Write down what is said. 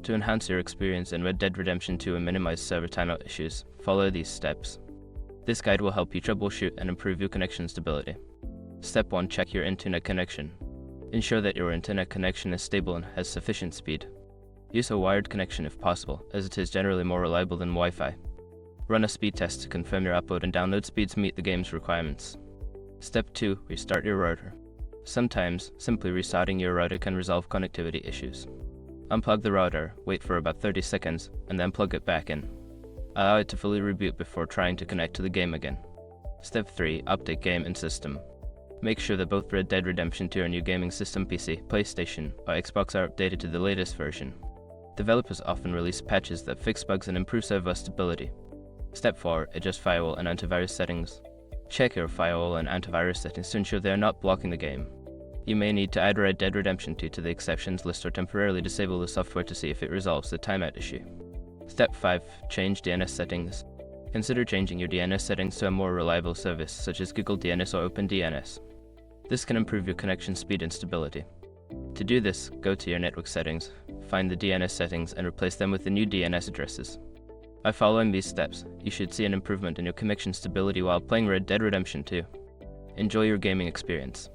To enhance your experience in Red Dead Redemption 2 and minimize server timeout issues, follow these steps. This guide will help you troubleshoot and improve your connection stability. Step 1. Check your internet connection. Ensure that your internet connection is stable and has sufficient speed. Use a wired connection if possible, as it is generally more reliable than Wi-Fi. Run a speed test to confirm your upload and download speeds meet the game's requirements. Step 2. Restart your router. Sometimes, simply restarting your router can resolve connectivity issues. Unplug the router, wait for about 30 seconds, and then plug it back in. Allow it to fully reboot before trying to connect to the game again. Step 3. Update game and system. Make sure that both Red Dead Redemption 2 and your gaming system PC, PlayStation, or Xbox are updated to the latest version. Developers often release patches that fix bugs and improve server stability. Step 4. Adjust firewall and antivirus settings. Check your firewall and antivirus settings to ensure they are not blocking the game. You may need to add Red Dead Redemption 2 to the exceptions list or temporarily disable the software to see if it resolves the timeout issue. Step 5. Change DNS settings. Consider changing your DNS settings to a more reliable service such as Google DNS or OpenDNS. This can improve your connection speed and stability. To do this, go to your network settings, find the DNS settings and replace them with the new DNS addresses. By following these steps, you should see an improvement in your connection stability while playing Red Dead Redemption 2. Enjoy your gaming experience.